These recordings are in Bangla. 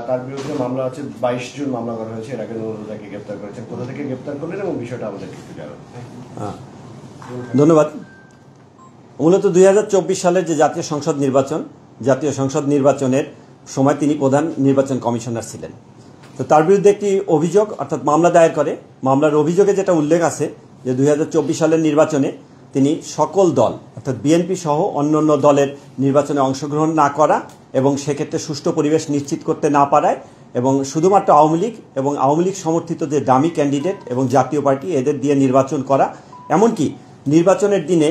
তার বিরুদ্ধে মামলা আছে, 22 জন মামলা করা হয়েছে। এর আগে নুরুলহুদাকে গ্রেপ্তার করেছেন। কোথা থেকে গ্রেপ্তার করলেন এবং বিষয়টা আমাদেরকে একটু জানান। ধন্যবাদ। মূলত 2024 সালের যে জাতীয় সংসদ নির্বাচনের সময় তিনি প্রধান নির্বাচন কমিশনার ছিলেন। তো তার বিরুদ্ধে একটি অভিযোগ অর্থাৎ মামলা দায়ের করে। মামলার অভিযোগে যেটা উল্লেখ আছে যে 2024 সালের নির্বাচনে তিনি সকল দল অর্থাৎ বিএনপি সহ অন্যান্য দলের নির্বাচনে অংশগ্রহণ না করা এবং সেক্ষেত্রে সুষ্ঠু পরিবেশ নিশ্চিত করতে না পারায় এবং শুধুমাত্র আওয়ামী লীগ এবং আওয়ামী লীগ সমর্থিত যে দামি ক্যান্ডিডেট এবং জাতীয় পার্টি এদের দিয়ে নির্বাচন করা, এমনকি নির্বাচনের দিনে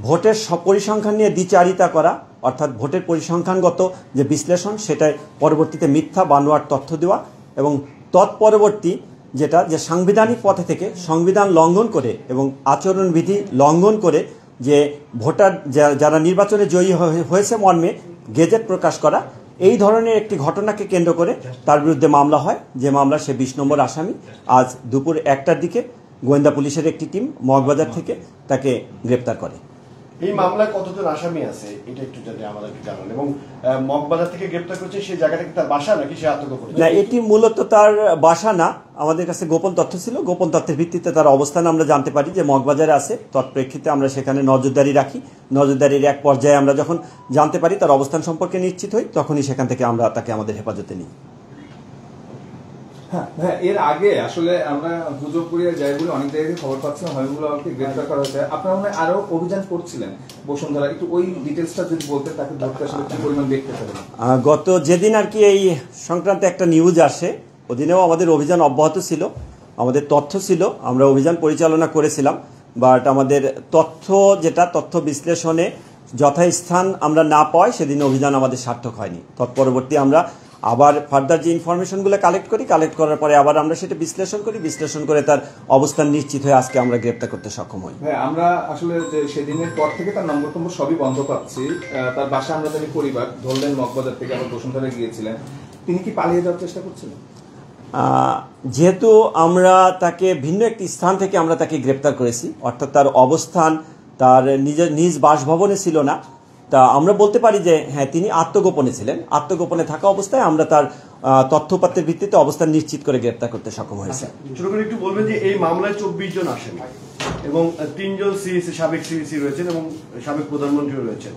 ভোটের পরিসংখ্যান নিয়ে দ্বিচারিতা করা অর্থাৎ ভোটের পরিসংখ্যানগত যে বিশ্লেষণ সেটায় পরবর্তীতে মিথ্যা বানোয়ার তথ্য দেওয়া এবং তৎপরবর্তী যেটা যে সাংবিধানিক পথে থেকে সংবিধান লঙ্ঘন করে এবং আচরণবিধি লঙ্ঘন করে যে ভোটার যারা নির্বাচনে জয়ী হয়েছে মর্মে গেজেট প্রকাশ করা, এই ধরনের একটি ঘটনাকে কেন্দ্র করে তার বিরুদ্ধে মামলা হয়। যে মামলা সে 20 নম্বর আসামি। আজ দুপুর 1টার দিকে গোয়েন্দা পুলিশের একটি টিম মগবাজার থেকে তাকে গ্রেপ্তার করে। এই মামলায় কতজন আসামি আছে এটা একটু যদি আমাদেরকে জানান। এবং মগবাজার থেকে গ্রেপ্তার করছে সেই জায়গাটা কি তার বাসা নাকি সে আত্মগোপন? না, এটি মূলত তার বাসা না। আমাদের কাছে গোপন তথ্য ছিল। গোপন তথ্যের ভিত্তিতে তার অবস্থান আমরা জানতে পারি যে মগবাজারে আছে। তৎপ্রেক্ষিতে আমরা সেখানে নজরদারি রাখি। নজরদারির এক পর্যায়ে আমরা যখন জানতে পারি তার অবস্থান সম্পর্কে নিশ্চিত হই, তখনই সেখান থেকে আমরা তাকে আমাদের হেফাজতে নিই। হ্যাঁ, এর আগে আসলে আমরা গুজবপুরিয়া যাই বলে অনেক জায়গায় খবর পাচ্ছিলাম হাবিবুল্লাহকে গ্রেফতার করা হয়েছে। আপনারা মনে হয় আরো অভিযান করছিলেন বসুন্ধরা, একটু ওই ডিটেলসটা যদি বলতে, তাকে ধরতে আসলে কি পরিমাণ দেখতে পারেন? গত যেদিন আর কি এই সংক্রান্তে একটা নিউজ আসে, ওদিনেও আমাদের অভিযান অব্যাহত ছিল। আমাদের তথ্য ছিল, আমরা অভিযান পরিচালনা করেছিলাম। বাট আমাদের তথ্য বিশ্লেষণে যথাস্থান আমরা না পাই সেদিন অভিযান আমাদের সার্থক হয়নি। তৎপরবর্তী আমরা আবার ফার্দার যে ইনফরমেশনগুলো কালেক্ট করার পরে আবার আমরা সেটা বিশ্লেষণ করে তার অবস্থান নিশ্চিত হয়ে আজকে আমরা গ্রেপ্তার করতে সক্ষম হই। হ্যাঁ, আমরা আসলে সেদিনের পর থেকে তার নম্বর সবই বন্ধ পাচ্ছি। তার বাসা আমরা জানি পরিবার ধরলেন মগবাজার থেকে, আবার বসুন্ধরায় গিয়েছিলেন। তিনি কি পালিয়ে যাওয়ার চেষ্টা করছিলেন? যেহেতু আমরা তাকে ভিন্ন একটি স্থান থেকে আমরা তাকে গ্রেপ্তার করেছি, অর্থাৎ তার অবস্থান তার নিজ বাসভবনে ছিল না, তা আমরা বলতে পারি যে হ্যাঁ তিনি আত্মগোপনে ছিলেন। আত্মগোপনে থাকা অবস্থায় আমরা তার তথ্যপাত্রের ভিত্তিতে অবস্থান নিশ্চিত করে গ্রেপ্তার করতে সক্ষম হয়েছে। ছোট করে একটু বলবেন যে এই মামলায় 24 জন আসামি এবং 3 জন সাবেক সিইসি রয়েছেন এবং সাবেক প্রধানমন্ত্রী রয়েছেন।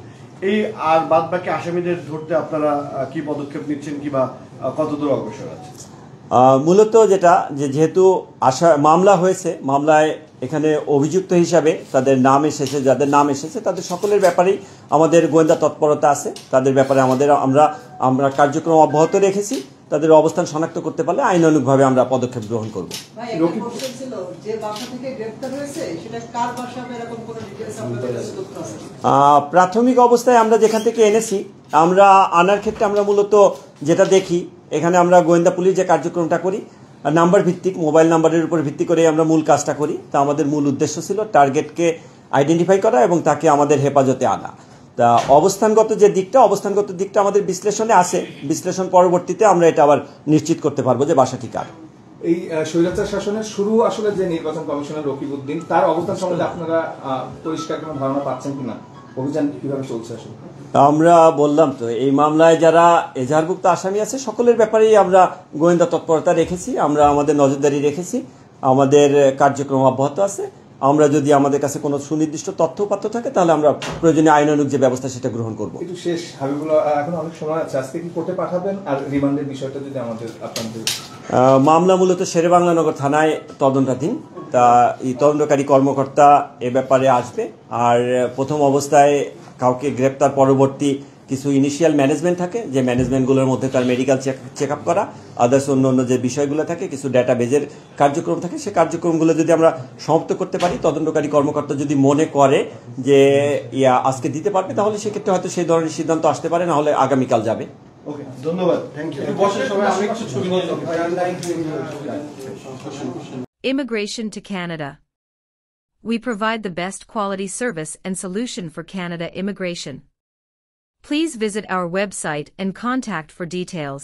এই আর বাদ বাকি আসামিদের ধরতে আপনারা কি পদক্ষেপ নিচ্ছেন কিংবা কতদূর অগ্রসর আছে? মূলত যেহেতু মামলা হয়েছে, মামলায় এখানে অভিযুক্ত হিসাবে যাদের নাম এসেছে তাদের সকলের ব্যাপারেই আমাদের গোয়েন্দা তৎপরতা আছে। তাদের ব্যাপারে আমরা কার্যক্রম অব্যাহত রেখেছি। তাদের অবস্থান শনাক্ত করতে পারলে আইনানুগভাবে আমরা পদক্ষেপ গ্রহণ করব। প্রাথমিক অবস্থায় আমরা যেখান থেকে এনেছি, আমরা আনার ক্ষেত্রে আমরা মূলত যেটা দেখি, এখানে আমরা গোয়েন্দা পুলিশ যে কার্যক্রমটা করি নাম্বার ভিত্তিক, মোবাইল নাম্বারের উপর ভিত্তি করে আমরা মূল কাজটা করি। তা আমাদের মূল উদ্দেশ্য ছিল টার্গেটকে আইডেন্টিফাই করা এবং তাকে আমাদের হেফাজতে আনা। তা অবস্থানগত দিকটা আমাদের বিশ্লেষণে আছে। বিশ্লেষণ পরবর্তীতে আমরা এটা আবার নিশ্চিত করতে পারবো যে বাসাটি কার। এই স্বৈরাচার শাসনের শুরু আসলে যে নির্বাচন কমিশনার রকিবউদ্দিন, তার অবস্থান সম্বন্ধে আপনারা পরিষ্কার কোনো ধারণা পাচ্ছেন কিনা? অভিযান কিভাবে চলছে আসলে? আমরা বললাম তো, এই মামলায় যারা এজাহারভুক্ত আসামি আছে সকলের ব্যাপারেই আমরা গোয়েন্দা তৎপরতা রেখেছি, আমরা আমাদের নজরদারি রেখেছি, আমাদের কার্যক্রম অব্যাহত আছে। আমরা যদি আমাদের কাছে কোনো সুনির্দিষ্ট তথ্যপাত্র থাকে তাহলে আমরা প্রয়োজনীয় আইনানুগ যে ব্যবস্থা সেটা গ্রহণ করব। কিন্তু শেষ হাবিবুল্লাহ, এখন অনেক সময় আছে, আজকে কি কোর্টে পাঠাবেন? আর রিমান্ডের বিষয়টা যদি আপনাদের মামলা মূলত শেরেবাংলানগর থানায় তদন্তাধীন। তা এই তদন্তকারী কর্মকর্তা এ ব্যাপারে আসবে। আর প্রথম অবস্থায় কাউকে গ্রেপ্তার পরবর্তী কিছু ইনিশিয়াল ম্যানেজমেন্ট থাকে, যে ম্যানেজমেন্টগুলোর মধ্যে তার মেডিকেল চেক আপ করা, আদার্স অন্য যে বিষয়গুলো থাকে, কিছু ডাটাবেজের কার্যক্রম থাকে, সেই কার্যক্রমগুলো যদি আমরা সমাপ্ত করতে পারি, তদন্তকারী কর্মকর্তা যদি মনে করে যে আজকে দিতে পারবে, তাহলে সেক্ষেত্রে হয়তো সেই ধরনের সিদ্ধান্ত আসতে পারে, না হলে আগামীকাল যাবে। ওকে, ধন্যবাদ, thank you. Immigration to Canada. We provide the best quality service and solution for Canada immigration. Please visit our website and contact for details.